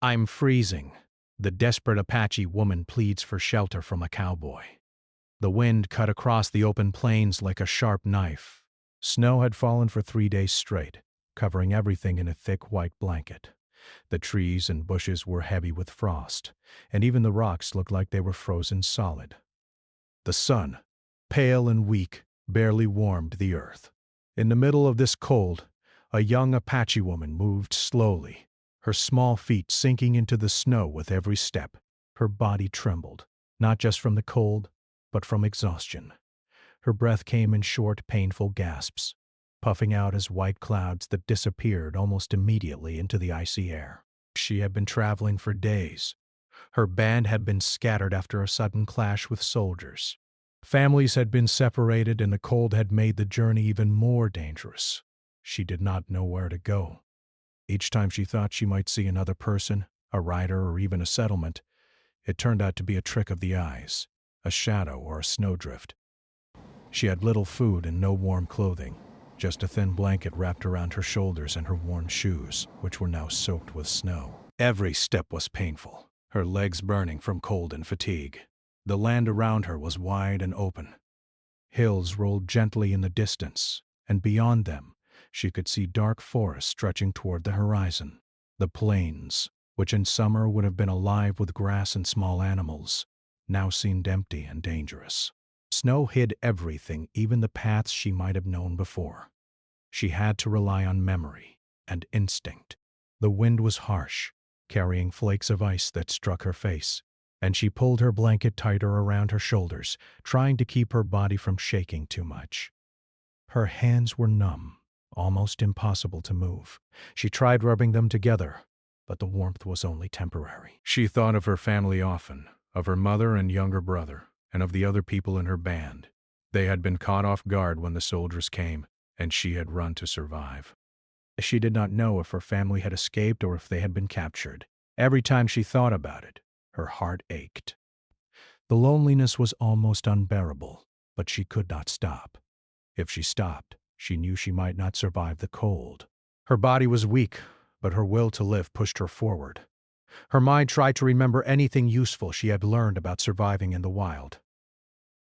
I'm freezing. The desperate Apache woman pleads for shelter from a cowboy. The wind cut across the open plains like a sharp knife. Snow had fallen for 3 days straight, covering everything in a thick white blanket. The trees and bushes were heavy with frost, and even the rocks looked like they were frozen solid. The sun, pale and weak, barely warmed the earth. In the middle of this cold, a young Apache woman moved slowly, her small feet sinking into the snow with every step. Her body trembled, not just from the cold, but from exhaustion. Her breath came in short, painful gasps, puffing out as white clouds that disappeared almost immediately into the icy air. She had been traveling for days. Her band had been scattered after a sudden clash with soldiers. Families had been separated, and the cold had made the journey even more dangerous. She did not know where to go. Each time she thought she might see another person, a rider, or even a settlement, it turned out to be a trick of the eyes, a shadow or a snowdrift. She had little food and no warm clothing, just a thin blanket wrapped around her shoulders and her worn shoes, which were now soaked with snow. Every step was painful, her legs burning from cold and fatigue. The land around her was wide and open. Hills rolled gently in the distance, and beyond them, she could see dark forests stretching toward the horizon. The plains, which in summer would have been alive with grass and small animals, now seemed empty and dangerous. Snow hid everything, even the paths she might have known before. She had to rely on memory and instinct. The wind was harsh, carrying flakes of ice that struck her face, and she pulled her blanket tighter around her shoulders, trying to keep her body from shaking too much. Her hands were numb, almost impossible to move. She tried rubbing them together, but the warmth was only temporary. She thought of her family often, of her mother and younger brother, and of the other people in her band. They had been caught off guard when the soldiers came, and she had run to survive. She did not know if her family had escaped or if they had been captured. Every time she thought about it, her heart ached. The loneliness was almost unbearable, but she could not stop. If she stopped, she knew she might not survive the cold. Her body was weak, but her will to live pushed her forward. Her mind tried to remember anything useful she had learned about surviving in the wild.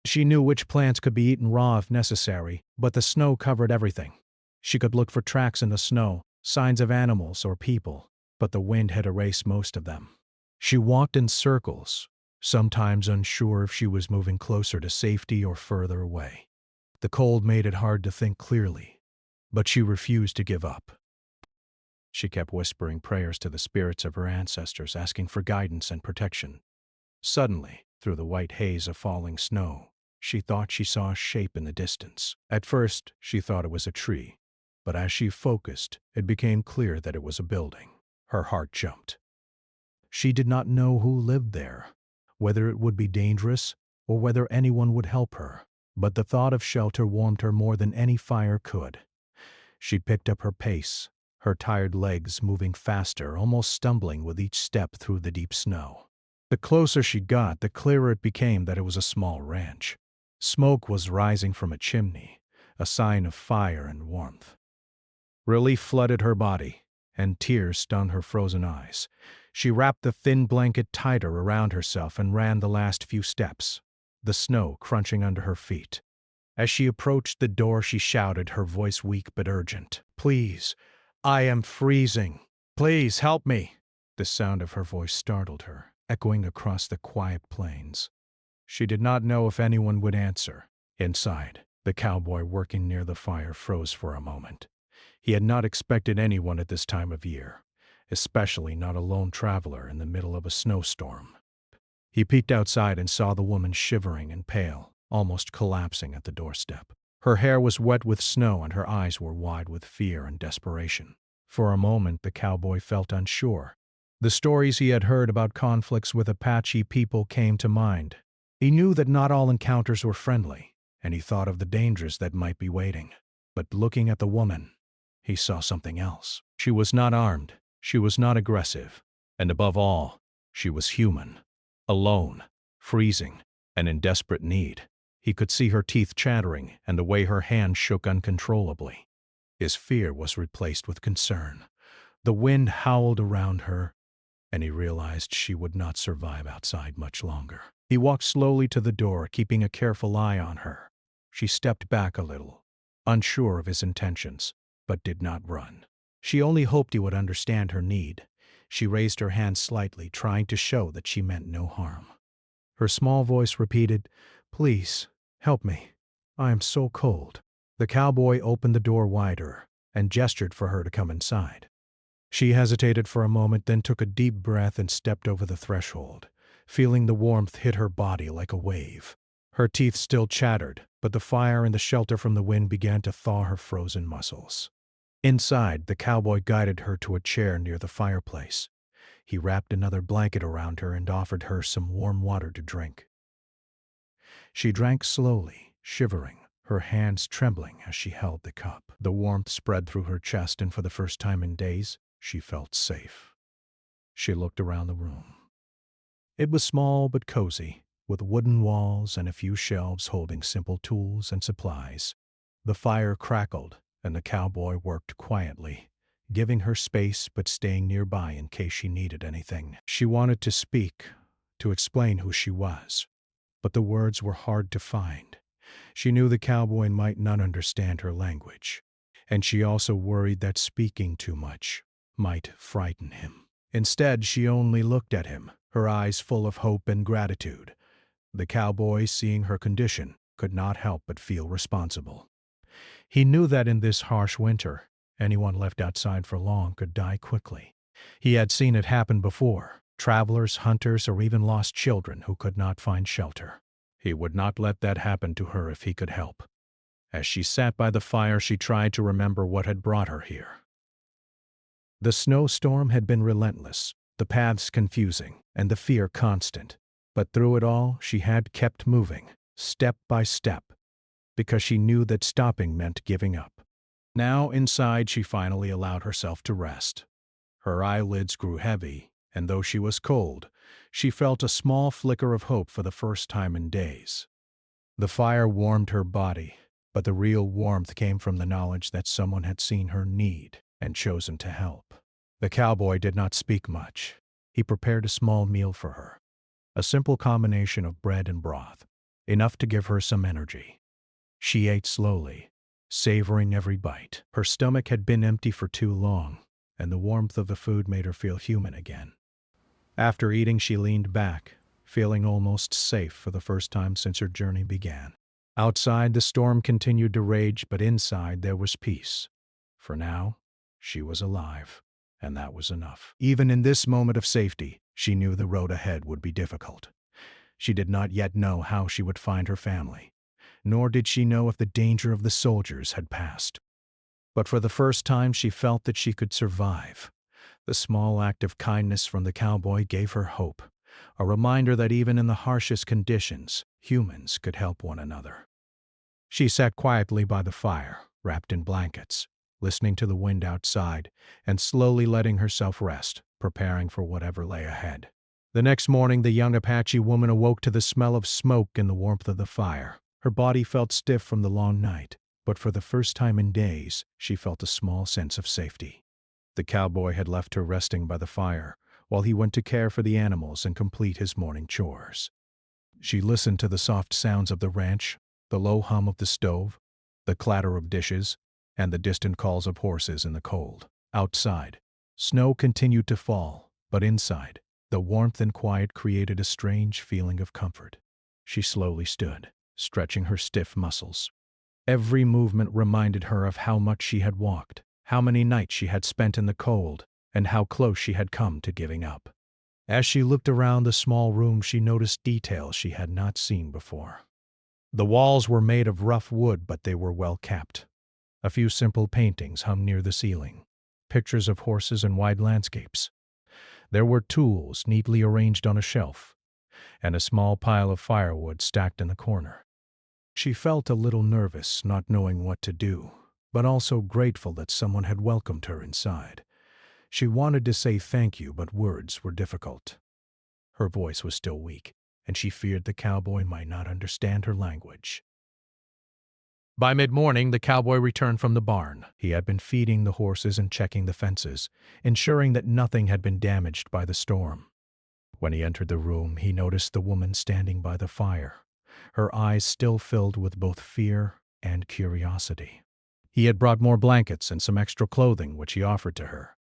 She knew which plants could be eaten raw if necessary, but the snow covered everything. She could look for tracks in the snow, signs of animals or people, but the wind had erased most of them. She walked in circles, sometimes unsure if she was moving closer to safety or further away. The cold made it hard to think clearly, but she refused to give up. She kept whispering prayers to the spirits of her ancestors, asking for guidance and protection. Suddenly, through the white haze of falling snow, she thought she saw a shape in the distance. At first, she thought it was a tree, but as she focused, it became clear that it was a building. Her heart jumped. She did not know who lived there, whether it would be dangerous or whether anyone would help her, but the thought of shelter warmed her more than any fire could. She picked up her pace, her tired legs moving faster, almost stumbling with each step through the deep snow. The closer she got, the clearer it became that it was a small ranch. Smoke was rising from a chimney, a sign of fire and warmth. Relief flooded her body, and tears stung her frozen eyes. She wrapped the thin blanket tighter around herself and ran the last few steps, the snow crunching under her feet. As she approached the door, she shouted, her voice weak but urgent, "Please, I am freezing. Please help me." The sound of her voice startled her, echoing across the quiet plains. She did not know if anyone would answer. Inside, the cowboy working near the fire froze for a moment. He had not expected anyone at this time of year, especially not a lone traveler in the middle of a snowstorm. He peeked outside and saw the woman shivering and pale, almost collapsing at the doorstep. Her hair was wet with snow and her eyes were wide with fear and desperation. For a moment, the cowboy felt unsure. The stories he had heard about conflicts with Apache people came to mind. He knew that not all encounters were friendly, and he thought of the dangers that might be waiting. But looking at the woman, he saw something else. She was not armed, she was not aggressive, and above all, she was human. Alone, freezing, and in desperate need. He could see her teeth chattering and the way her hand shook uncontrollably. His fear was replaced with concern. The wind howled around her, and he realized she would not survive outside much longer. He walked slowly to the door, keeping a careful eye on her. She stepped back a little, unsure of his intentions, but did not run. She only hoped he would understand her need. She raised her hand slightly, trying to show that she meant no harm. Her small voice repeated, "Please, help me. I am so cold." The cowboy opened the door wider and gestured for her to come inside. She hesitated for a moment, then took a deep breath and stepped over the threshold, feeling the warmth hit her body like a wave. Her teeth still chattered, but the fire and the shelter from the wind began to thaw her frozen muscles. Inside, the cowboy guided her to a chair near the fireplace. He wrapped another blanket around her and offered her some warm water to drink. She drank slowly, shivering, her hands trembling as she held the cup. The warmth spread through her chest, and for the first time in days, she felt safe. She looked around the room. It was small but cozy, with wooden walls and a few shelves holding simple tools and supplies. The fire crackled, and the cowboy worked quietly, giving her space but staying nearby in case she needed anything. She wanted to speak, to explain who she was, but the words were hard to find. She knew the cowboy might not understand her language, and she also worried that speaking too much might frighten him. Instead, she only looked at him, her eyes full of hope and gratitude. The cowboy, seeing her condition, could not help but feel responsible. He knew that in this harsh winter, anyone left outside for long could die quickly. He had seen it happen before, travelers, hunters, or even lost children who could not find shelter. He would not let that happen to her if he could help. As she sat by the fire, she tried to remember what had brought her here. The snowstorm had been relentless, the paths confusing, and the fear constant. But through it all, she had kept moving, step by step, because she knew that stopping meant giving up. Now, inside, she finally allowed herself to rest. Her eyelids grew heavy, and though she was cold, she felt a small flicker of hope for the first time in days. The fire warmed her body, but the real warmth came from the knowledge that someone had seen her need and chosen to help. The cowboy did not speak much. He prepared a small meal for her, a simple combination of bread and broth, enough to give her some energy. She ate slowly, savoring every bite. Her stomach had been empty for too long, and the warmth of the food made her feel human again. After eating, she leaned back, feeling almost safe for the first time since her journey began. Outside, the storm continued to rage, but inside there was peace. For now, she was alive, and that was enough. Even in this moment of safety, she knew the road ahead would be difficult. She did not yet know how she would find her family, nor did she know if the danger of the soldiers had passed. But for the first time, she felt that she could survive. The small act of kindness from the cowboy gave her hope, a reminder that even in the harshest conditions, humans could help one another. She sat quietly by the fire, wrapped in blankets, listening to the wind outside, and slowly letting herself rest, preparing for whatever lay ahead. The next morning, the young Apache woman awoke to the smell of smoke and the warmth of the fire. Her body felt stiff from the long night, but for the first time in days, she felt a small sense of safety. The cowboy had left her resting by the fire, while he went to care for the animals and complete his morning chores. She listened to the soft sounds of the ranch, the low hum of the stove, the clatter of dishes, and the distant calls of horses in the cold. Outside, snow continued to fall, but inside, the warmth and quiet created a strange feeling of comfort. She slowly stood, stretching her stiff muscles. Every movement reminded her of how much she had walked, how many nights she had spent in the cold, and how close she had come to giving up. As she looked around the small room, she noticed details she had not seen before. The walls were made of rough wood, but they were well kept. A few simple paintings hung near the ceiling, pictures of horses and wide landscapes. There were tools neatly arranged on a shelf, and a small pile of firewood stacked in the corner. She felt a little nervous, not knowing what to do, but also grateful that someone had welcomed her inside. She wanted to say thank you, but words were difficult. Her voice was still weak, and she feared the cowboy might not understand her language. By mid-morning, the cowboy returned from the barn. He had been feeding the horses and checking the fences, ensuring that nothing had been damaged by the storm. When he entered the room, he noticed the woman standing by the fire, her eyes still filled with both fear and curiosity. He had brought more blankets and some extra clothing, which he offered to her.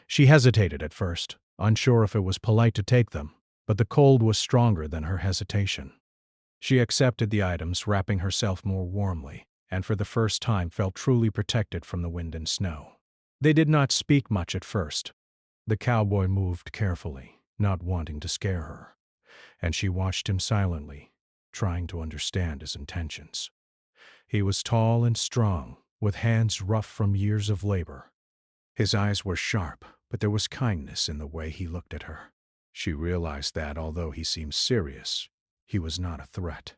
She hesitated at first, unsure if it was polite to take them, but the cold was stronger than her hesitation. She accepted the items, wrapping herself more warmly, and for the first time felt truly protected from the wind and snow. They did not speak much at first. The cowboy moved carefully, not wanting to scare her, and she watched him silently, trying to understand his intentions. He was tall and strong, with hands rough from years of labor. His eyes were sharp, but there was kindness in the way he looked at her. She realized that, although he seemed serious, he was not a threat.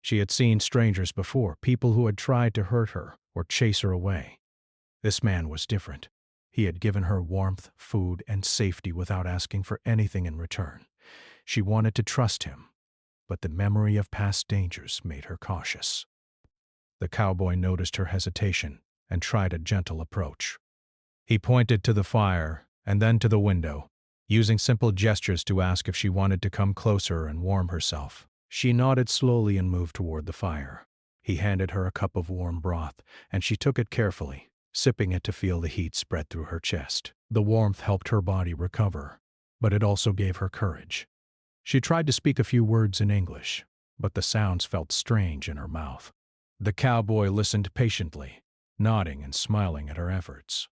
She had seen strangers before, people who had tried to hurt her or chase her away. This man was different. He had given her warmth, food, and safety without asking for anything in return. She wanted to trust him, but the memory of past dangers made her cautious. The cowboy noticed her hesitation and tried a gentle approach. He pointed to the fire and then to the window, using simple gestures to ask if she wanted to come closer and warm herself. She nodded slowly and moved toward the fire. He handed her a cup of warm broth, and she took it carefully, sipping it to feel the heat spread through her chest. The warmth helped her body recover, but it also gave her courage. She tried to speak a few words in English, but the sounds felt strange in her mouth. The cowboy listened patiently, nodding and smiling at her efforts.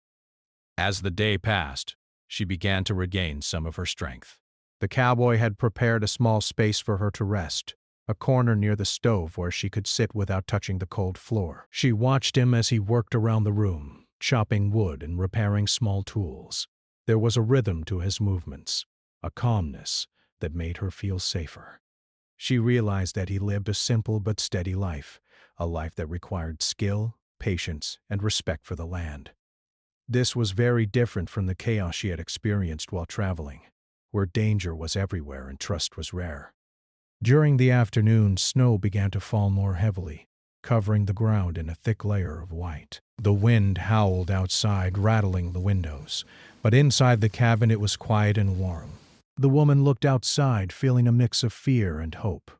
As the day passed, she began to regain some of her strength. The cowboy had prepared a small space for her to rest, a corner near the stove where she could sit without touching the cold floor. She watched him as he worked around the room, chopping wood and repairing small tools. There was a rhythm to his movements, a calmness that made her feel safer. She realized that he lived a simple but steady life, a life that required skill, patience, and respect for the land. This was very different from the chaos she had experienced while traveling, where danger was everywhere and trust was rare. During the afternoon, snow began to fall more heavily, covering the ground in a thick layer of white. The wind howled outside, rattling the windows, but inside the cabin it was quiet and warm. The woman looked outside, feeling a mix of fear and hope.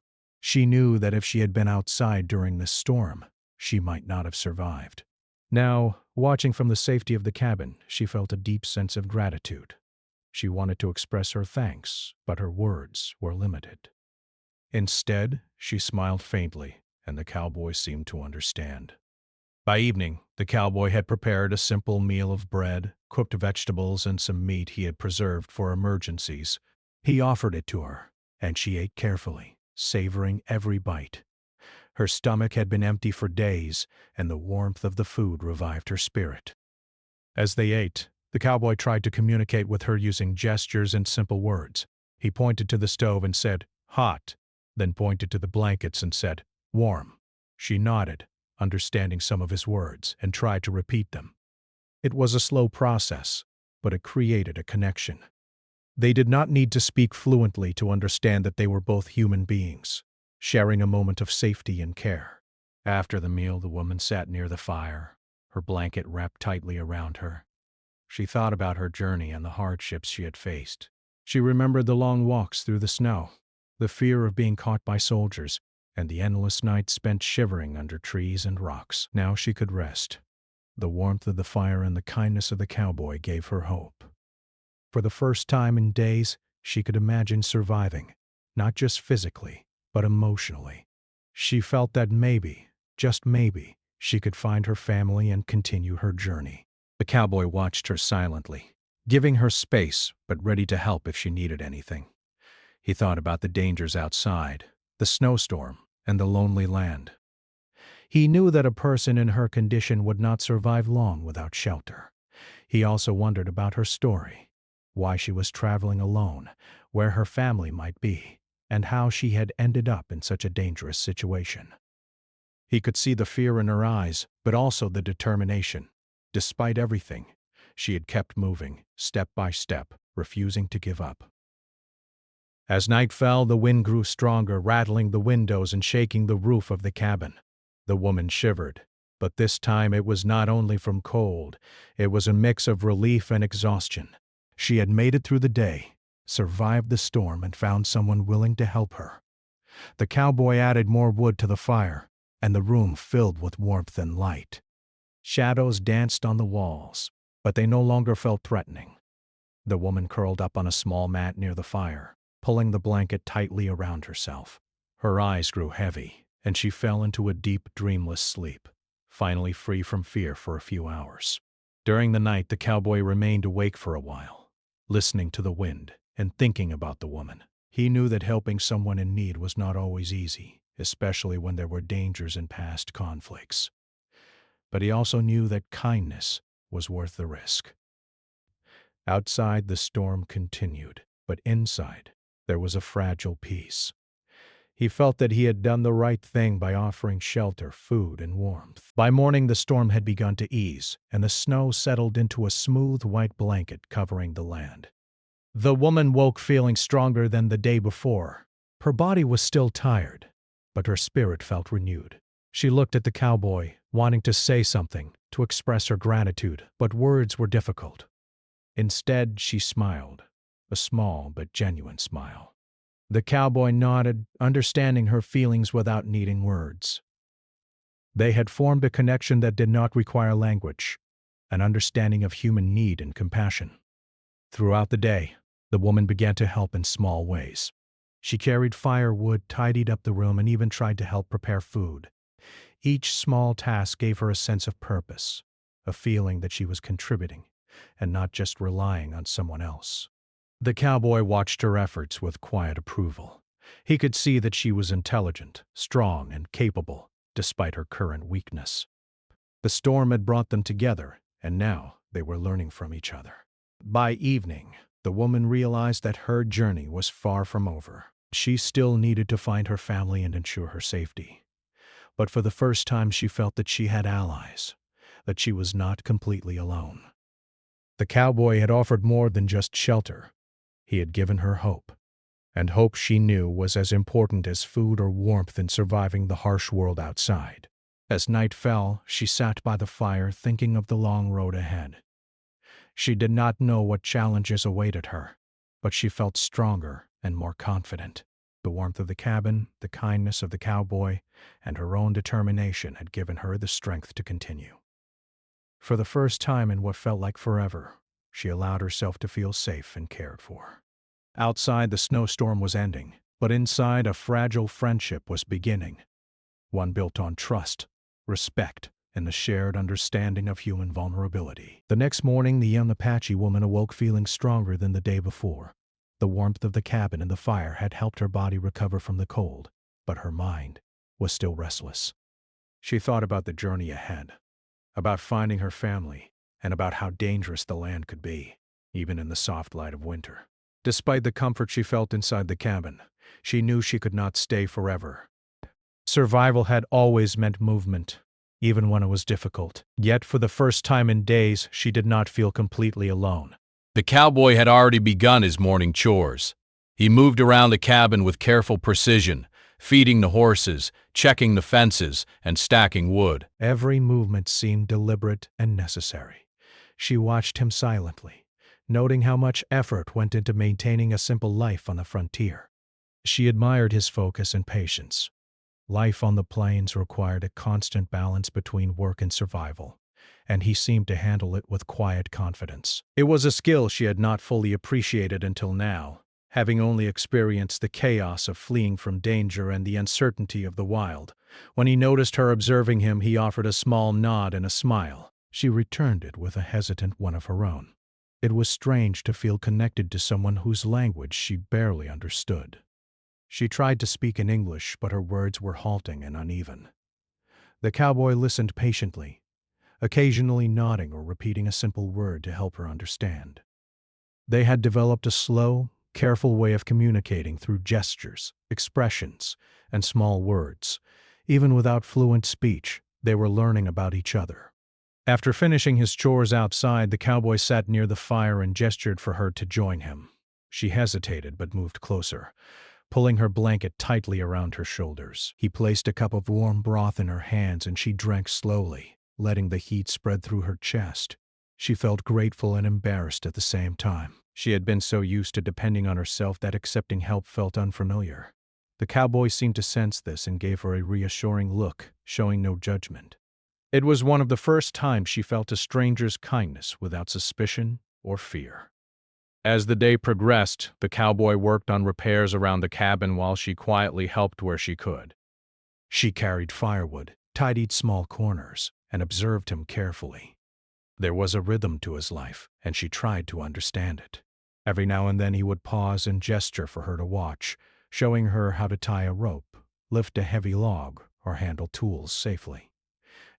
She knew that if she had been outside during the storm, she might not have survived. Now, watching from the safety of the cabin, she felt a deep sense of gratitude. She wanted to express her thanks, but her words were limited. Instead, she smiled faintly, and the cowboy seemed to understand. By evening, the cowboy had prepared a simple meal of bread, cooked vegetables, and some meat he had preserved for emergencies. He offered it to her, and she ate carefully, savoring every bite. Her stomach had been empty for days, and the warmth of the food revived her spirit. As they ate, the cowboy tried to communicate with her using gestures and simple words. He pointed to the stove and said, "Hot," then pointed to the blankets and said, "Warm." She nodded, understanding some of his words, and tried to repeat them. It was a slow process, but it created a connection. They did not need to speak fluently to understand that they were both human beings, sharing a moment of safety and care. After the meal, the woman sat near the fire, her blanket wrapped tightly around her. She thought about her journey and the hardships she had faced. She remembered the long walks through the snow, the fear of being caught by soldiers, and the endless nights spent shivering under trees and rocks. Now she could rest. The warmth of the fire and the kindness of the cowboy gave her hope. For the first time in days, she could imagine surviving, not just physically, but emotionally. She felt that maybe, just maybe, she could find her family and continue her journey. The cowboy watched her silently, giving her space but ready to help if she needed anything. He thought about the dangers outside, the snowstorm, and the lonely land. He knew that a person in her condition would not survive long without shelter. He also wondered about her story, why she was traveling alone, where her family might be, and how she had ended up in such a dangerous situation. He could see the fear in her eyes, but also the determination. Despite everything, she had kept moving, step by step, refusing to give up. As night fell, the wind grew stronger, rattling the windows and shaking the roof of the cabin. The woman shivered, but this time it was not only from cold, it was a mix of relief and exhaustion. She had made it through the day, survived the storm, and found someone willing to help her. The cowboy added more wood to the fire, and the room filled with warmth and light. Shadows danced on the walls, but they no longer felt threatening. The woman curled up on a small mat near the fire, pulling the blanket tightly around herself. Her eyes grew heavy, and she fell into a deep, dreamless sleep, finally free from fear for a few hours. During the night, the cowboy remained awake for a while, listening to the wind and thinking about the woman. He knew that helping someone in need was not always easy, especially when there were dangers in past conflicts. But he also knew that kindness was worth the risk. Outside, the storm continued, but inside, there was a fragile peace. He felt that he had done the right thing by offering shelter, food, and warmth. By morning, the storm had begun to ease, and the snow settled into a smooth white blanket covering the land. The woman woke feeling stronger than the day before. Her body was still tired, but her spirit felt renewed. She looked at the cowboy, wanting to say something, to express her gratitude, but words were difficult. Instead, she smiled, a small but genuine smile. The cowboy nodded, understanding her feelings without needing words. They had formed a connection that did not require language, an understanding of human need and compassion. Throughout the day, the woman began to help in small ways. She carried firewood, tidied up the room, and even tried to help prepare food. Each small task gave her a sense of purpose, a feeling that she was contributing and not just relying on someone else. The cowboy watched her efforts with quiet approval. He could see that she was intelligent, strong, and capable, despite her current weakness. The storm had brought them together, and now they were learning from each other. By evening, the woman realized that her journey was far from over. She still needed to find her family and ensure her safety. But for the first time, she felt that she had allies, that she was not completely alone. The cowboy had offered more than just shelter. He had given her hope, and hope, she knew, was as important as food or warmth in surviving the harsh world outside. As night fell, she sat by the fire thinking of the long road ahead. She did not know what challenges awaited her, but she felt stronger and more confident. The warmth of the cabin, the kindness of the cowboy, and her own determination had given her the strength to continue. For the first time in what felt like forever, she allowed herself to feel safe and cared for. Outside, the snowstorm was ending, but inside, a fragile friendship was beginning. One built on trust, respect, and the shared understanding of human vulnerability. The next morning, the young Apache woman awoke feeling stronger than the day before. The warmth of the cabin and the fire had helped her body recover from the cold, but her mind was still restless. She thought about the journey ahead, about finding her family, and about how dangerous the land could be, even in the soft light of winter. Despite the comfort she felt inside the cabin, she knew she could not stay forever. Survival had always meant movement, even when it was difficult. Yet for the first time in days, she did not feel completely alone. The cowboy had already begun his morning chores. He moved around the cabin with careful precision, feeding the horses, checking the fences, and stacking wood. Every movement seemed deliberate and necessary. She watched him silently, noting how much effort went into maintaining a simple life on the frontier. She admired his focus and patience. Life on the plains required a constant balance between work and survival, and he seemed to handle it with quiet confidence. It was a skill she had not fully appreciated until now, having only experienced the chaos of fleeing from danger and the uncertainty of the wild. When he noticed her observing him, he offered a small nod and a smile. She returned it with a hesitant one of her own. It was strange to feel connected to someone whose language she barely understood. She tried to speak in English, but her words were halting and uneven. The cowboy listened patiently, occasionally nodding or repeating a simple word to help her understand. They had developed a slow, careful way of communicating through gestures, expressions, and small words. Even without fluent speech, they were learning about each other. After finishing his chores outside, the cowboy sat near the fire and gestured for her to join him. She hesitated but moved closer. pulling her blanket tightly around her shoulders. He placed a cup of warm broth in her hands and she drank slowly, letting the heat spread through her chest. She felt grateful and embarrassed at the same time. She had been so used to depending on herself that accepting help felt unfamiliar. The cowboy seemed to sense this and gave her a reassuring look, showing no judgment. It was one of the first times she felt a stranger's kindness without suspicion or fear. As the day progressed, the cowboy worked on repairs around the cabin while she quietly helped where she could. She carried firewood, tidied small corners, and observed him carefully. There was a rhythm to his life, and she tried to understand it. Every now and then he would pause and gesture for her to watch, showing her how to tie a rope, lift a heavy log, or handle tools safely.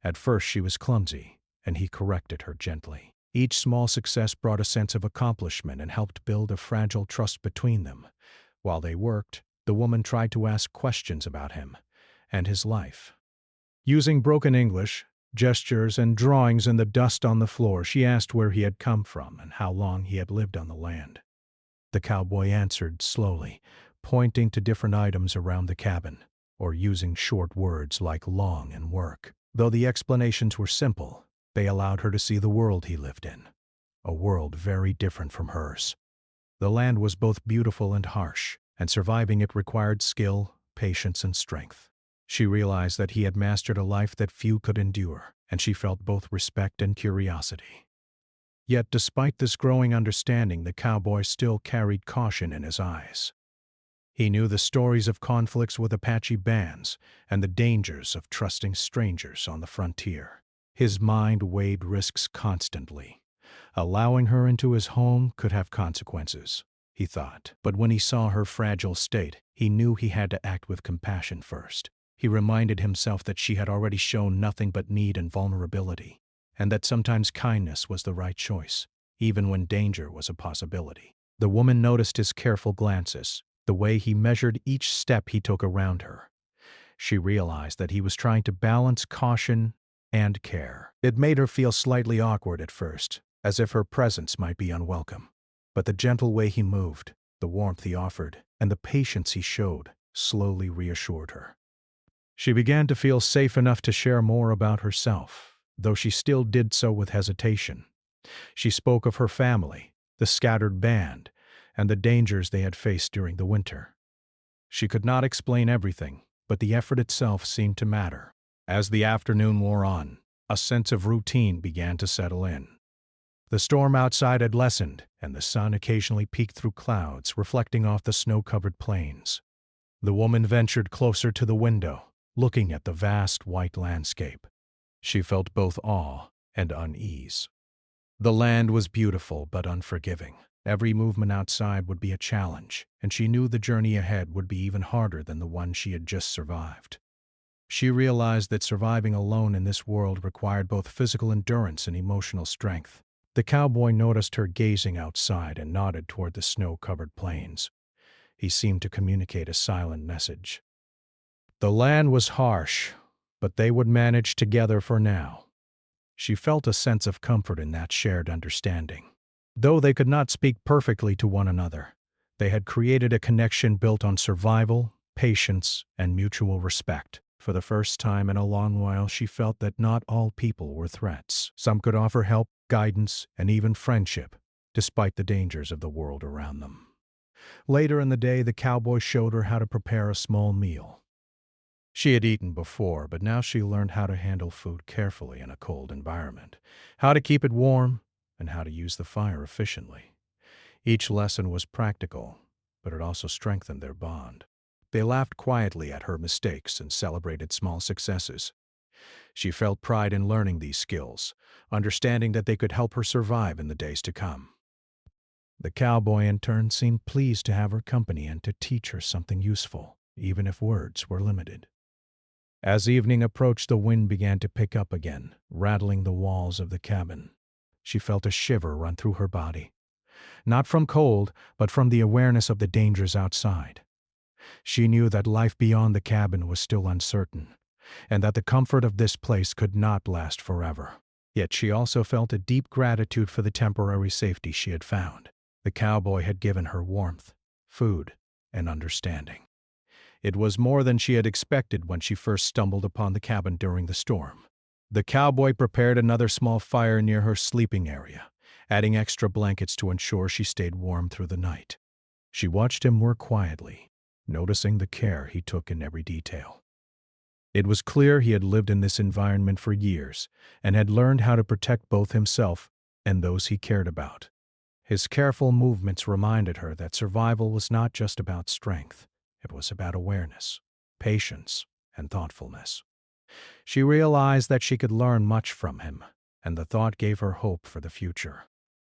At first she was clumsy, and he corrected her gently. Each small success brought a sense of accomplishment and helped build a fragile trust between them. While they worked, the woman tried to ask questions about him and his life. Using broken English, gestures, and drawings in the dust on the floor, she asked where he had come from and how long he had lived on the land. The cowboy answered slowly, pointing to different items around the cabin, or using short words like long and work. Though the explanations were simple, they allowed her to see the world he lived in, a world very different from hers. The land was both beautiful and harsh, and surviving it required skill, patience, and strength. She realized that he had mastered a life that few could endure, and she felt both respect and curiosity. Yet despite this growing understanding, the cowboy still carried caution in his eyes. He knew the stories of conflicts with Apache bands and the dangers of trusting strangers on the frontier. His mind weighed risks constantly. Allowing her into his home could have consequences, he thought. But when he saw her fragile state, he knew he had to act with compassion first. He reminded himself that she had already shown nothing but need and vulnerability, and that sometimes kindness was the right choice, even when danger was a possibility. The woman noticed his careful glances, the way he measured each step he took around her. She realized that he was trying to balance caution and care. It made her feel slightly awkward at first, as if her presence might be unwelcome. But the gentle way he moved, the warmth he offered, and the patience he showed slowly reassured her. She began to feel safe enough to share more about herself, though she still did so with hesitation. She spoke of her family, the scattered band, and the dangers they had faced during the winter. She could not explain everything, but the effort itself seemed to matter. As the afternoon wore on, a sense of routine began to settle in. The storm outside had lessened, and the sun occasionally peeked through clouds, reflecting off the snow-covered plains. The woman ventured closer to the window, looking at the vast white landscape. She felt both awe and unease. The land was beautiful but unforgiving. Every movement outside would be a challenge, and she knew the journey ahead would be even harder than the one she had just survived. She realized that surviving alone in this world required both physical endurance and emotional strength. The cowboy noticed her gazing outside and nodded toward the snow-covered plains. He seemed to communicate a silent message. The land was harsh, but they would manage together for now. She felt a sense of comfort in that shared understanding. Though they could not speak perfectly to one another, they had created a connection built on survival, patience, and mutual respect. For the first time in a long while, she felt that not all people were threats. Some could offer help, guidance, and even friendship, despite the dangers of the world around them. Later in the day, the cowboy showed her how to prepare a small meal. She had eaten before, but now she learned how to handle food carefully in a cold environment, how to keep it warm, and how to use the fire efficiently. Each lesson was practical, but it also strengthened their bond. They laughed quietly at her mistakes and celebrated small successes. She felt pride in learning these skills, understanding that they could help her survive in the days to come. The cowboy, in turn, seemed pleased to have her company and to teach her something useful, even if words were limited. As evening approached, the wind began to pick up again, rattling the walls of the cabin. She felt a shiver run through her body, not from cold, but from the awareness of the dangers outside. She knew that life beyond the cabin was still uncertain, and that the comfort of this place could not last forever. Yet she also felt a deep gratitude for the temporary safety she had found. The cowboy had given her warmth, food, and understanding. It was more than she had expected when she first stumbled upon the cabin during the storm. The cowboy prepared another small fire near her sleeping area, adding extra blankets to ensure she stayed warm through the night. She watched him work quietly, noticing the care he took in every detail. It was clear he had lived in this environment for years and had learned how to protect both himself and those he cared about. His careful movements reminded her that survival was not just about strength. It was about awareness, patience, and thoughtfulness. She realized that she could learn much from him, and the thought gave her hope for the future.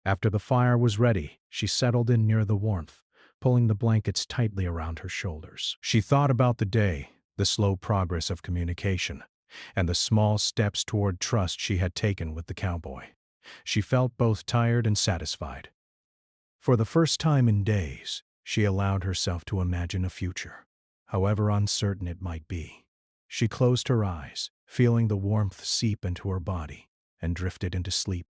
After the fire was ready, she settled in near the warmth, pulling the blankets tightly around her shoulders. She thought about the day, the slow progress of communication, and the small steps toward trust she had taken with the cowboy. She felt both tired and satisfied. For the first time in days, she allowed herself to imagine a future, however uncertain it might be. She closed her eyes, feeling the warmth seep into her body, and drifted into sleep,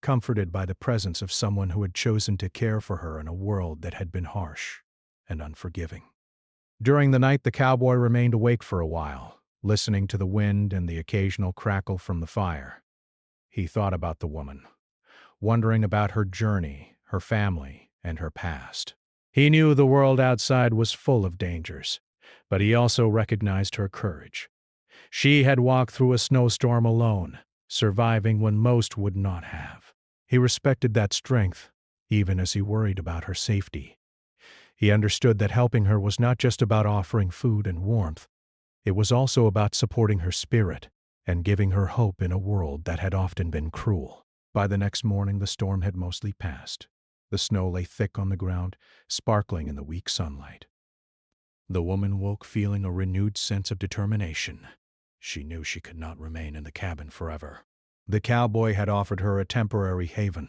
comforted by the presence of someone who had chosen to care for her in a world that had been harsh and unforgiving. During the night, the cowboy remained awake for a while, listening to the wind and the occasional crackle from the fire. He thought about the woman, wondering about her journey, her family, and her past. He knew the world outside was full of dangers, but he also recognized her courage. She had walked through a snowstorm alone, surviving when most would not have. He respected that strength, even as he worried about her safety. He understood that helping her was not just about offering food and warmth. It was also about supporting her spirit and giving her hope in a world that had often been cruel. By the next morning, the storm had mostly passed. The snow lay thick on the ground, sparkling in the weak sunlight. The woman woke feeling a renewed sense of determination. She knew she could not remain in the cabin forever. The cowboy had offered her a temporary haven,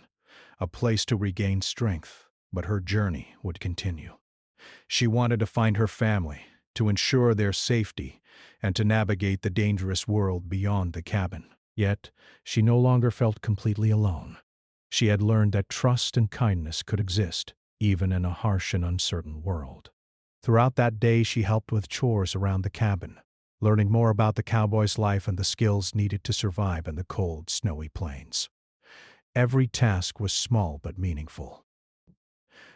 a place to regain strength, but her journey would continue. She wanted to find her family, to ensure their safety, and to navigate the dangerous world beyond the cabin. Yet, she no longer felt completely alone. She had learned that trust and kindness could exist, even in a harsh and uncertain world. Throughout that day, she helped with chores around the cabin, learning more about the cowboy's life and the skills needed to survive in the cold, snowy plains. Every task was small but meaningful.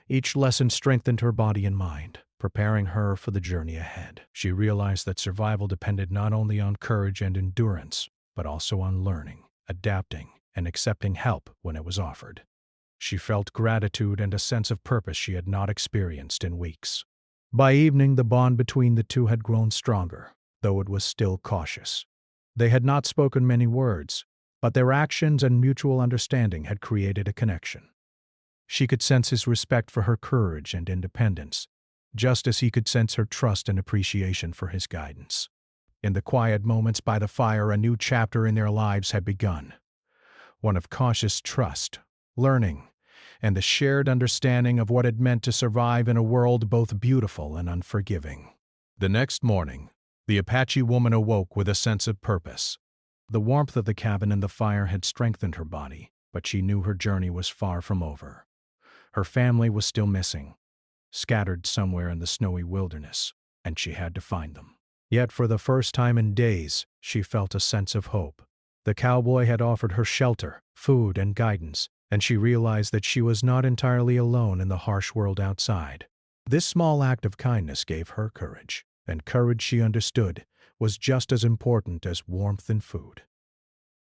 Each lesson strengthened her body and mind, preparing her for the journey ahead. She realized that survival depended not only on courage and endurance, but also on learning, adapting, and accepting help when it was offered. She felt gratitude and a sense of purpose she had not experienced in weeks. By evening, the bond between the two had grown stronger, though it was still cautious. They had not spoken many words, but their actions and mutual understanding had created a connection. She could sense his respect for her courage and independence, just as he could sense her trust and appreciation for his guidance. In the quiet moments by the fire, a new chapter in their lives had begun. One of cautious trust, learning, and the shared understanding of what it meant to survive in a world both beautiful and unforgiving. The next morning, the Apache woman awoke with a sense of purpose. The warmth of the cabin and the fire had strengthened her body, but she knew her journey was far from over. Her family was still missing, scattered somewhere in the snowy wilderness, and she had to find them. Yet for the first time in days, she felt a sense of hope. The cowboy had offered her shelter, food, and guidance, and she realized that she was not entirely alone in the harsh world outside. This small act of kindness gave her courage, and courage, she understood, was just as important as warmth and food.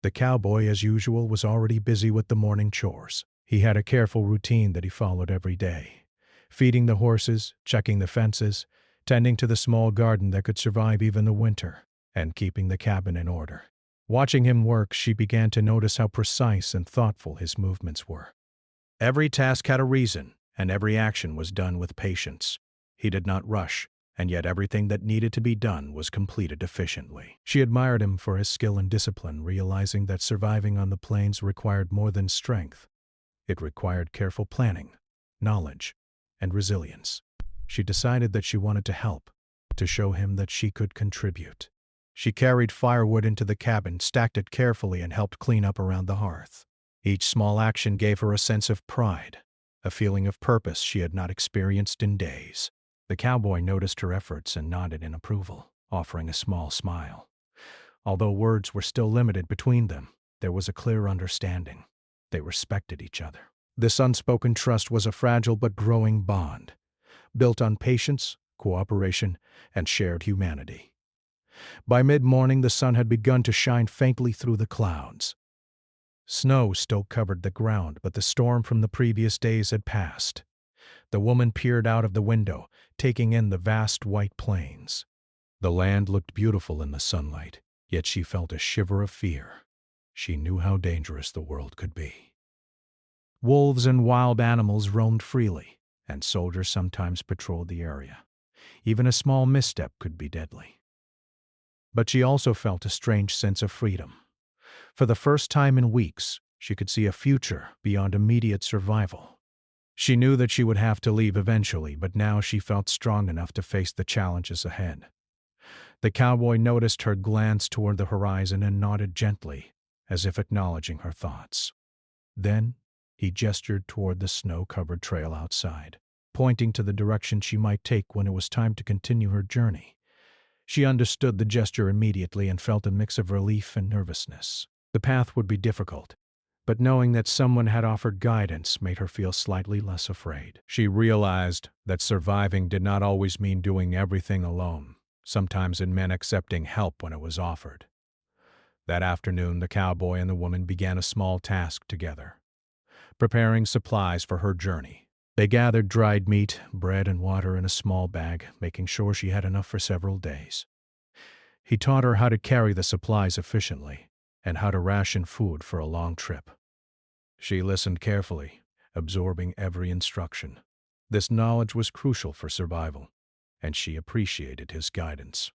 The cowboy, as usual, was already busy with the morning chores. He had a careful routine that he followed every day, feeding the horses, checking the fences, tending to the small garden that could survive even the winter, and keeping the cabin in order. Watching him work, she began to notice how precise and thoughtful his movements were. Every task had a reason, and every action was done with patience. He did not rush, and yet everything that needed to be done was completed efficiently. She admired him for his skill and discipline, realizing that surviving on the plains required more than strength. It required careful planning, knowledge, and resilience. She decided that she wanted to help, to show him that she could contribute. She carried firewood into the cabin, stacked it carefully, and helped clean up around the hearth. Each small action gave her a sense of pride, a feeling of purpose she had not experienced in days. The cowboy noticed her efforts and nodded in approval, offering a small smile. Although words were still limited between them, there was a clear understanding. They respected each other. This unspoken trust was a fragile but growing bond, built on patience, cooperation, and shared humanity. By mid-morning, the sun had begun to shine faintly through the clouds. Snow still covered the ground, but the storm from the previous days had passed. The woman peered out of the window, taking in the vast white plains. The land looked beautiful in the sunlight, yet she felt a shiver of fear. She knew how dangerous the world could be. Wolves and wild animals roamed freely, and soldiers sometimes patrolled the area. Even a small misstep could be deadly. But she also felt a strange sense of freedom. For the first time in weeks, she could see a future beyond immediate survival. She knew that she would have to leave eventually, but now she felt strong enough to face the challenges ahead. The cowboy noticed her glance toward the horizon and nodded gently, as if acknowledging her thoughts. Then, he gestured toward the snow-covered trail outside, pointing to the direction she might take when it was time to continue her journey. She understood the gesture immediately and felt a mix of relief and nervousness. The path would be difficult, but knowing that someone had offered guidance made her feel slightly less afraid. She realized that surviving did not always mean doing everything alone. Sometimes it meant accepting help when it was offered. That afternoon, the cowboy and the woman began a small task together, preparing supplies for her journey. They gathered dried meat, bread, and water in a small bag, making sure she had enough for several days. He taught her how to carry the supplies efficiently and how to ration food for a long trip. She listened carefully, absorbing every instruction. This knowledge was crucial for survival, and she appreciated his guidance.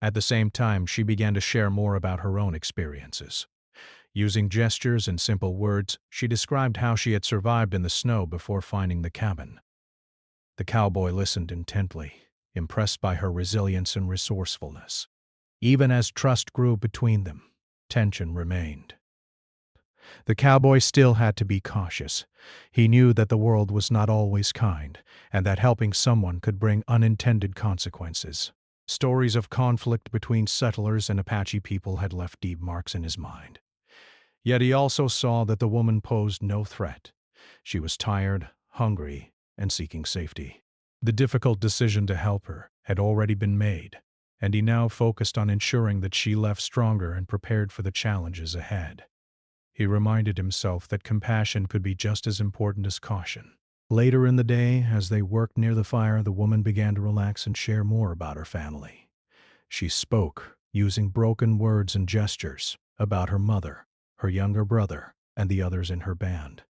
At the same time, she began to share more about her own experiences. Using gestures and simple words, she described how she had survived in the snow before finding the cabin. The cowboy listened intently, impressed by her resilience and resourcefulness. Even as trust grew between them, tension remained. The cowboy still had to be cautious. He knew that the world was not always kind, and that helping someone could bring unintended consequences. Stories of conflict between settlers and Apache people had left deep marks in his mind. Yet he also saw that the woman posed no threat. She was tired, hungry, and seeking safety. The difficult decision to help her had already been made, and he now focused on ensuring that she left stronger and prepared for the challenges ahead. He reminded himself that compassion could be just as important as caution. Later in the day, as they worked near the fire, the woman began to relax and share more about her family. She spoke, using broken words and gestures, about her mother, her younger brother, and the others in her band.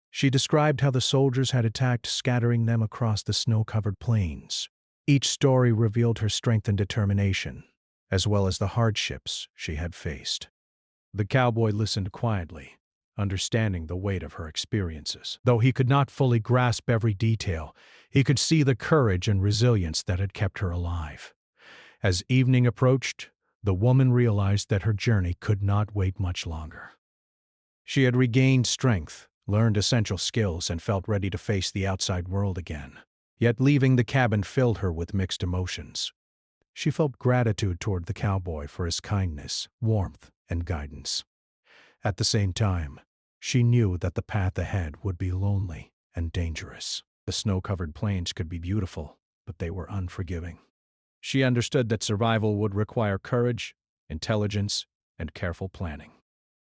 She described how the soldiers had attacked, scattering them across the snow-covered plains. Each story revealed her strength and determination, as well as the hardships she had faced. The cowboy listened quietly, understanding the weight of her experiences. Though he could not fully grasp every detail, he could see the courage and resilience that had kept her alive. As evening approached, the woman realized that her journey could not wait much longer. She had regained strength, learned essential skills, and felt ready to face the outside world again. Yet leaving the cabin filled her with mixed emotions. She felt gratitude toward the cowboy for his kindness, warmth, and guidance. At the same time, she knew that the path ahead would be lonely and dangerous. The snow-covered plains could be beautiful, but they were unforgiving. She understood that survival would require courage, intelligence, and careful planning.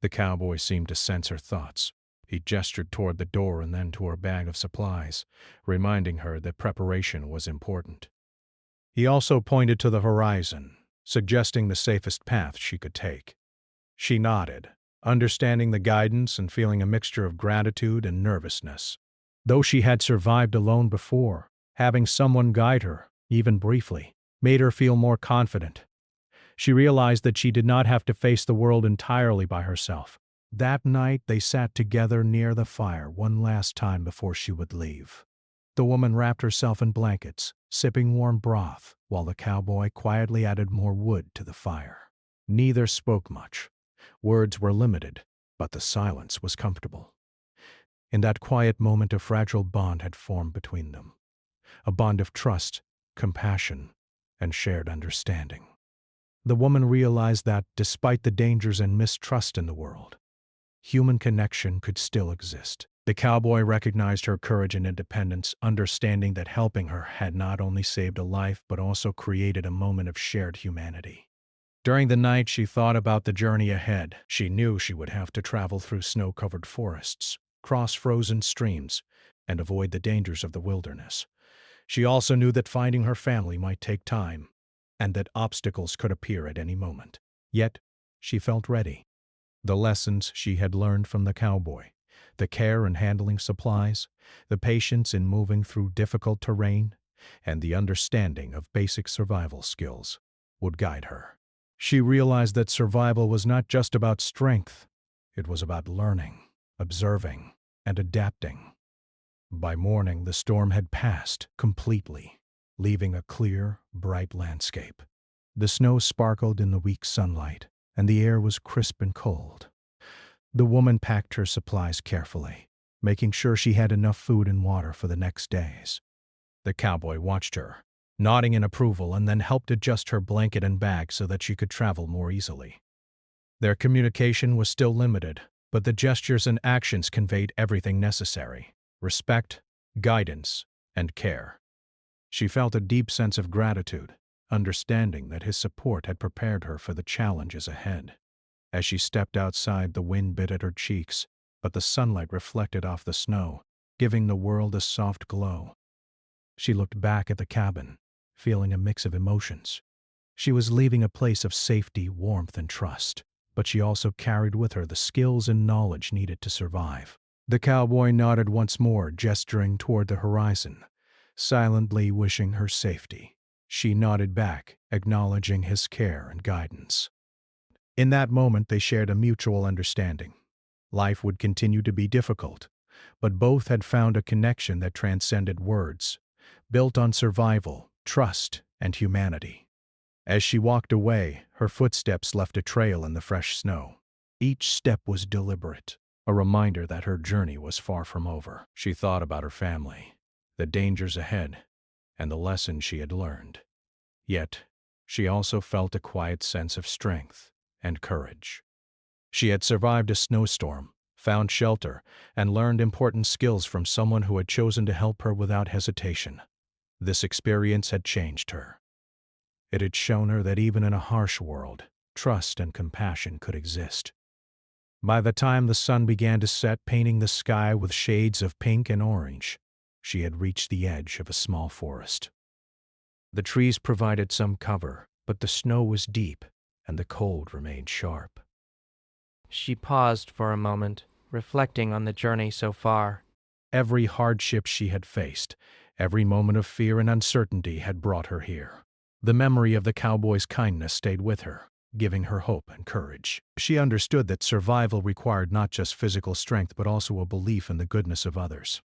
The cowboy seemed to sense her thoughts. He gestured toward the door and then to her bag of supplies, reminding her that preparation was important. He also pointed to the horizon, suggesting the safest path she could take. She nodded, understanding the guidance and feeling a mixture of gratitude and nervousness. Though she had survived alone before, having someone guide her, even briefly, made her feel more confident. She realized that she did not have to face the world entirely by herself. That night, they sat together near the fire one last time before she would leave. The woman wrapped herself in blankets, sipping warm broth, while the cowboy quietly added more wood to the fire. Neither spoke much. Words were limited, but the silence was comfortable. In that quiet moment, a fragile bond had formed between them. a bond of trust, compassion, and shared understanding. The woman realized that, despite the dangers and mistrust in the world, human connection could still exist. The cowboy recognized her courage and independence, understanding that helping her had not only saved a life but also created a moment of shared humanity. During the night, she thought about the journey ahead. She knew she would have to travel through snow-covered forests, cross frozen streams, and avoid the dangers of the wilderness. She also knew that finding her family might take time, and that obstacles could appear at any moment. Yet, she felt ready. The lessons she had learned from the cowboy, the care in handling supplies, the patience in moving through difficult terrain, and the understanding of basic survival skills would guide her. She realized that survival was not just about strength, it was about learning, observing, and adapting. By morning, the storm had passed completely, leaving a clear, bright landscape. The snow sparkled in the weak sunlight, and the air was crisp and cold. The woman packed her supplies carefully, making sure she had enough food and water for the next days. The cowboy watched her, nodding in approval, and then helped adjust her blanket and bag so that she could travel more easily. Their communication was still limited, but the gestures and actions conveyed everything necessary: respect, guidance, and care. She felt a deep sense of gratitude, understanding that his support had prepared her for the challenges ahead. As she stepped outside, the wind bit at her cheeks, but the sunlight reflected off the snow, giving the world a soft glow. She looked back at the cabin, feeling a mix of emotions. She was leaving a place of safety, warmth, and trust, but she also carried with her the skills and knowledge needed to survive. The cowboy nodded once more, gesturing toward the horizon, silently wishing her safety. She nodded back, acknowledging his care and guidance. In that moment, they shared a mutual understanding. Life would continue to be difficult, but both had found a connection that transcended words, built on survival, trust, and humanity. As she walked away, her footsteps left a trail in the fresh snow. Each step was deliberate, a reminder that her journey was far from over. She thought about her family, the dangers ahead, and the lessons she had learned. Yet, she also felt a quiet sense of strength and courage. She had survived a snowstorm, found shelter, and learned important skills from someone who had chosen to help her without hesitation. This experience had changed her. It had shown her that even in a harsh world, trust and compassion could exist. By the time the sun began to set, painting the sky with shades of pink and orange, she had reached the edge of a small forest. The trees provided some cover, but the snow was deep, and the cold remained sharp. She paused for a moment, reflecting on the journey so far. Every hardship she had faced, every moment of fear and uncertainty had brought her here. The memory of the cowboy's kindness stayed with her, giving her hope and courage. She understood that survival required not just physical strength but also a belief in the goodness of others.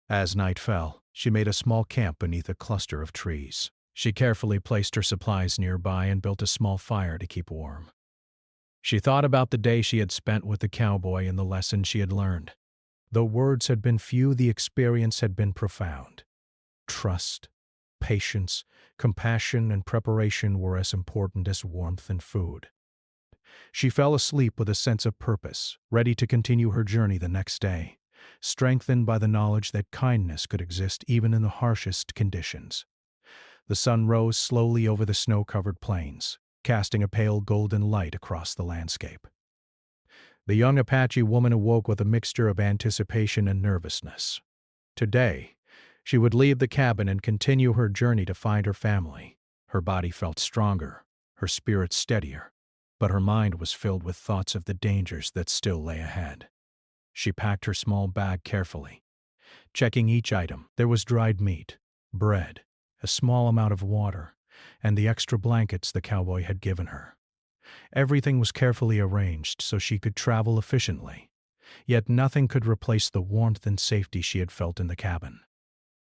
As night fell, she made a small camp beneath a cluster of trees. She carefully placed her supplies nearby and built a small fire to keep warm. She thought about the day she had spent with the cowboy and the lessons she had learned. Though words had been few, the experience had been profound. Trust, patience, compassion, and preparation were as important as warmth and food. She fell asleep with a sense of purpose, ready to continue her journey the next day, strengthened by the knowledge that kindness could exist even in the harshest conditions. The sun rose slowly over the snow-covered plains, casting a pale golden light across the landscape. The young Apache woman awoke with a mixture of anticipation and nervousness. Today, she would leave the cabin and continue her journey to find her family. Her body felt stronger, her spirit steadier, but her mind was filled with thoughts of the dangers that still lay ahead. She packed her small bag carefully, checking each item. There was dried meat, bread, a small amount of water, and the extra blankets the cowboy had given her. Everything was carefully arranged so she could travel efficiently, yet nothing could replace the warmth and safety she had felt in the cabin.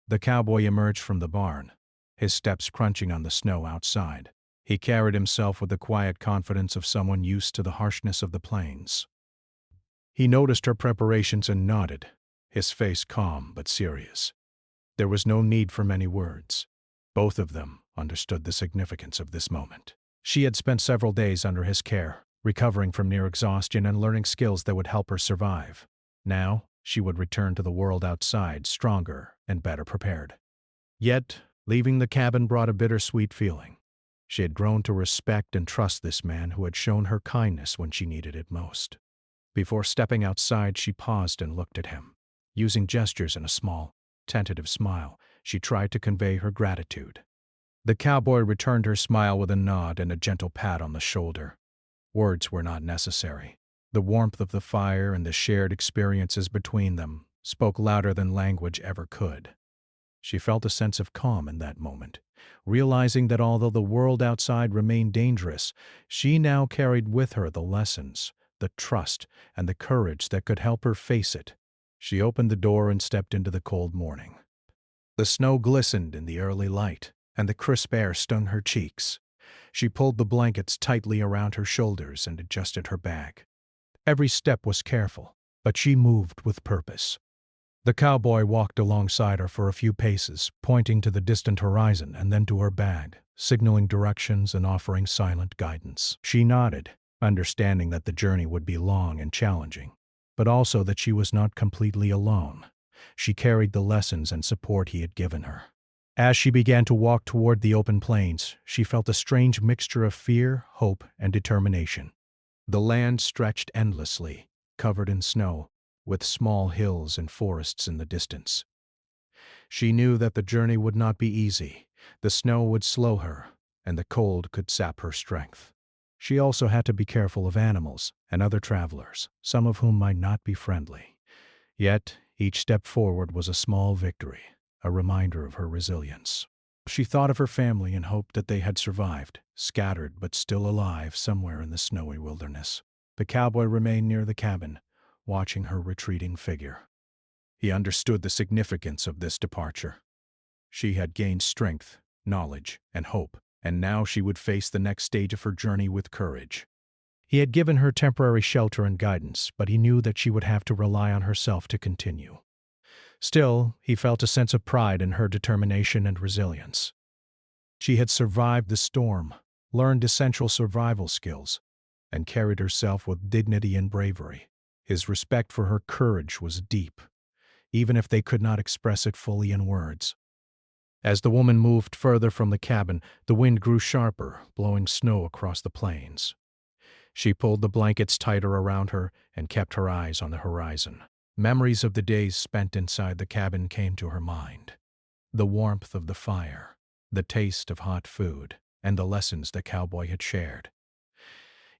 The cowboy emerged from the barn, his steps crunching on the snow outside. He carried himself with the quiet confidence of someone used to the harshness of the plains. He noticed her preparations and nodded, his face calm but serious. There was no need for many words. Both of them understood the significance of this moment. She had spent several days under his care, recovering from near exhaustion and learning skills that would help her survive. Now, she would return to the world outside stronger and better prepared. Yet, leaving the cabin brought a bittersweet feeling. She had grown to respect and trust this man who had shown her kindness when she needed it most. Before stepping outside, she paused and looked at him. Using gestures and a small, tentative smile, she tried to convey her gratitude. The cowboy returned her smile with a nod and a gentle pat on the shoulder. Words were not necessary. The warmth of the fire and the shared experiences between them spoke louder than language ever could. She felt a sense of calm in that moment, realizing that although the world outside remained dangerous, she now carried with her the lessons, the trust, and the courage that could help her face it. She opened the door and stepped into the cold morning. The snow glistened in the early light, and the crisp air stung her cheeks. She pulled the blankets tightly around her shoulders and adjusted her bag. Every step was careful, but she moved with purpose. The cowboy walked alongside her for a few paces, pointing to the distant horizon and then to her bag, signaling directions and offering silent guidance. She nodded, understanding that the journey would be long and challenging, but also that she was not completely alone. She carried the lessons and support he had given her. As she began to walk toward the open plains, she felt a strange mixture of fear, hope, and determination. The land stretched endlessly, covered in snow, with small hills and forests in the distance. She knew that the journey would not be easy. The snow would slow her, and the cold could sap her strength. She also had to be careful of animals and other travelers, some of whom might not be friendly. Yet, each step forward was a small victory, a reminder of her resilience. She thought of her family and hoped that they had survived, scattered but still alive somewhere in the snowy wilderness. The cowboy remained near the cabin, watching her retreating figure. He understood the significance of this departure. She had gained strength, knowledge, and hope, and now she would face the next stage of her journey with courage. He had given her temporary shelter and guidance, but he knew that she would have to rely on herself to continue. Still, he felt a sense of pride in her determination and resilience. She had survived the storm, learned essential survival skills, and carried herself with dignity and bravery. His respect for her courage was deep, even if they could not express it fully in words. As the woman moved further from the cabin, the wind grew sharper, blowing snow across the plains. She pulled the blankets tighter around her and kept her eyes on the horizon. Memories of the days spent inside the cabin came to her mind. The warmth of the fire, the taste of hot food, and the lessons the cowboy had shared.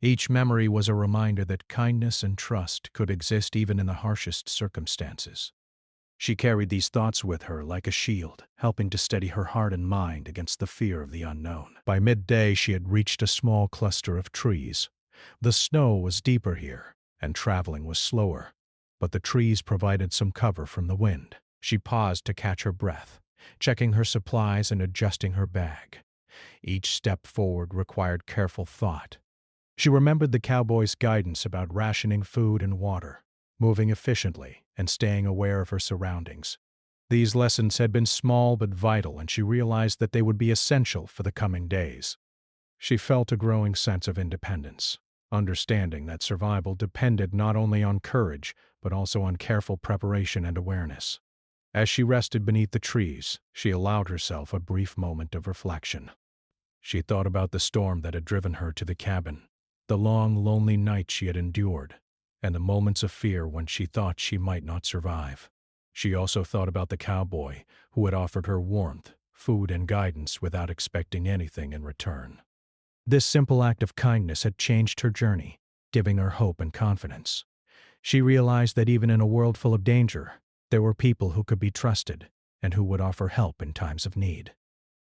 Each memory was a reminder that kindness and trust could exist even in the harshest circumstances. She carried these thoughts with her like a shield, helping to steady her heart and mind against the fear of the unknown. By midday, she had reached a small cluster of trees. The snow was deeper here, and traveling was slower, but the trees provided some cover from the wind. She paused to catch her breath, checking her supplies and adjusting her bag. Each step forward required careful thought. She remembered the cowboy's guidance about rationing food and water, moving efficiently, and staying aware of her surroundings. These lessons had been small but vital, and she realized that they would be essential for the coming days. She felt a growing sense of independence, understanding that survival depended not only on courage, but also on careful preparation and awareness. As she rested beneath the trees, she allowed herself a brief moment of reflection. She thought about the storm that had driven her to the cabin, the long, lonely night she had endured, and the moments of fear when she thought she might not survive. She also thought about the cowboy who had offered her warmth, food, and guidance without expecting anything in return. This simple act of kindness had changed her journey, giving her hope and confidence. She realized that even in a world full of danger, there were people who could be trusted and who would offer help in times of need.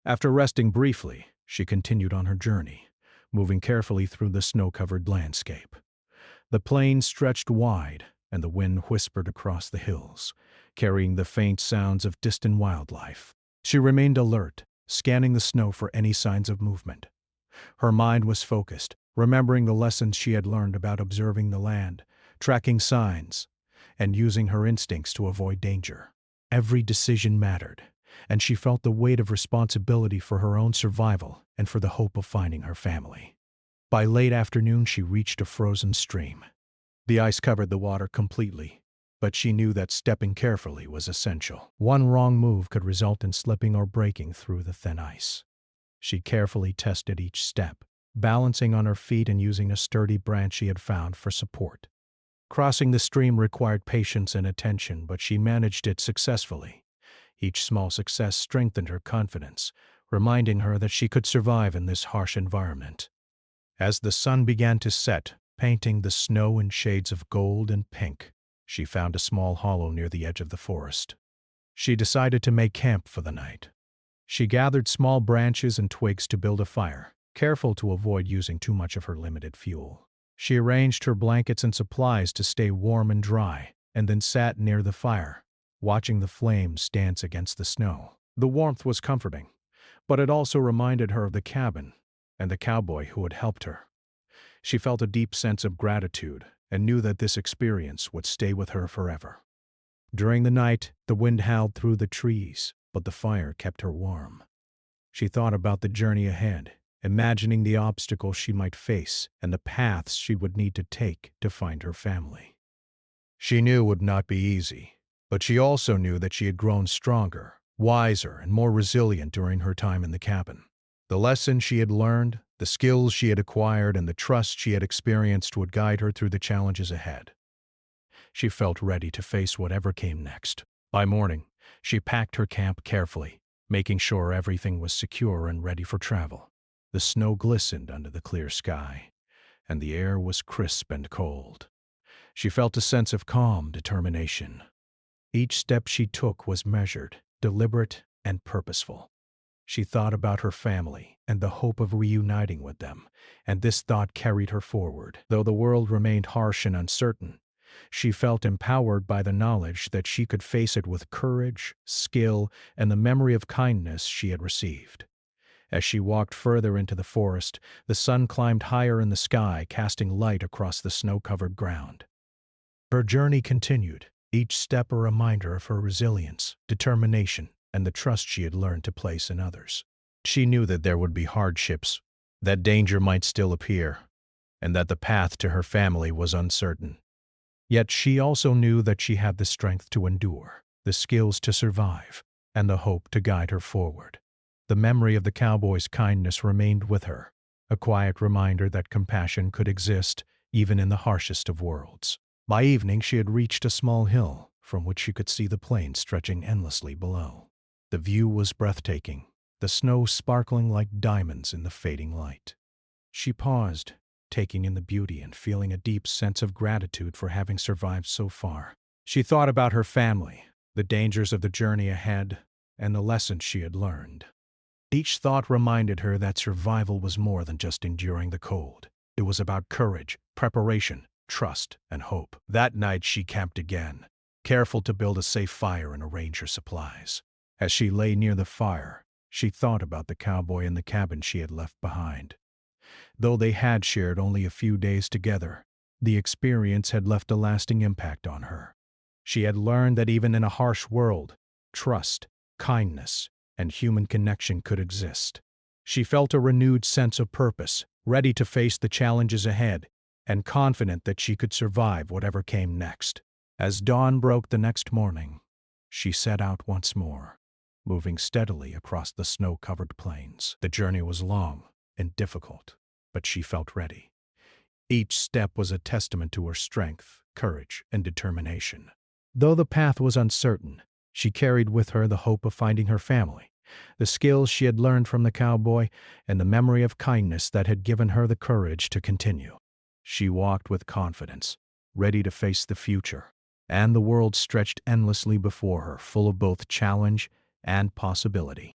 After resting briefly, she continued on her journey, moving carefully through the snow-covered landscape. The plains stretched wide, and the wind whispered across the hills, carrying the faint sounds of distant wildlife. She remained alert, scanning the snow for any signs of movement. Her mind was focused, remembering the lessons she had learned about observing the land, tracking signs, and using her instincts to avoid danger. Every decision mattered, and she felt the weight of responsibility for her own survival and for the hope of finding her family. By late afternoon, she reached a frozen stream. The ice covered the water completely, but she knew that stepping carefully was essential. One wrong move could result in slipping or breaking through the thin ice. She carefully tested each step, balancing on her feet and using a sturdy branch she had found for support. Crossing the stream required patience and attention, but she managed it successfully. Each small success strengthened her confidence, reminding her that she could survive in this harsh environment. As the sun began to set, painting the snow in shades of gold and pink, she found a small hollow near the edge of the forest. She decided to make camp for the night. She gathered small branches and twigs to build a fire, careful to avoid using too much of her limited fuel. She arranged her blankets and supplies to stay warm and dry, and then sat near the fire, watching the flames dance against the snow. The warmth was comforting, but it also reminded her of the cabin and the cowboy who had helped her. She felt a deep sense of gratitude and knew that this experience would stay with her forever. During the night, the wind howled through the trees, but the fire kept her warm. She thought about the journey ahead, imagining the obstacles she might face and the paths she would need to take to find her family. She knew it would not be easy, but she also knew that she had grown stronger, wiser, and more resilient during her time in the cabin. The lessons she had learned, the skills she had acquired, and the trust she had experienced would guide her through the challenges ahead. She felt ready to face whatever came next. By morning, she packed her camp carefully, making sure everything was secure and ready for travel. The snow glistened under the clear sky, and the air was crisp and cold. She felt a sense of calm determination. Each step she took was measured, deliberate, and purposeful. She thought about her family and the hope of reuniting with them, and this thought carried her forward. Though the world remained harsh and uncertain, she felt empowered by the knowledge that she could face it with courage, skill, and the memory of kindness she had received. As she walked further into the forest, the sun climbed higher in the sky, casting light across the snow-covered ground. Her journey continued, each step a reminder of her resilience, determination, and the trust she had learned to place in others. She knew that there would be hardships, that danger might still appear, and that the path to her family was uncertain. Yet she also knew that she had the strength to endure, the skills to survive, and the hope to guide her forward. The memory of the cowboy's kindness remained with her, a quiet reminder that compassion could exist even in the harshest of worlds. By evening, she had reached a small hill from which she could see the plains stretching endlessly below. The view was breathtaking, the snow sparkling like diamonds in the fading light. She paused, taking in the beauty and feeling a deep sense of gratitude for having survived so far. She thought about her family, the dangers of the journey ahead, and the lessons she had learned. Each thought reminded her that survival was more than just enduring the cold. It was about courage, preparation, trust, and hope. That night she camped again, careful to build a safe fire and arrange her supplies. As she lay near the fire, she thought about the cowboy and the cabin she had left behind. Though they had shared only a few days together, the experience had left a lasting impact on her. She had learned that even in a harsh world, trust, kindness, and human connection could exist. She felt a renewed sense of purpose, ready to face the challenges ahead, and confident that she could survive whatever came next. As dawn broke the next morning, she set out once more, moving steadily across the snow-covered plains. The journey was long and difficult, but she felt ready. Each step was a testament to her strength, courage, and determination. Though the path was uncertain, she carried with her the hope of finding her family, the skills she had learned from the cowboy, and the memory of kindness that had given her the courage to continue. She walked with confidence, ready to face the future, and the world stretched endlessly before her, full of both challenge and possibility.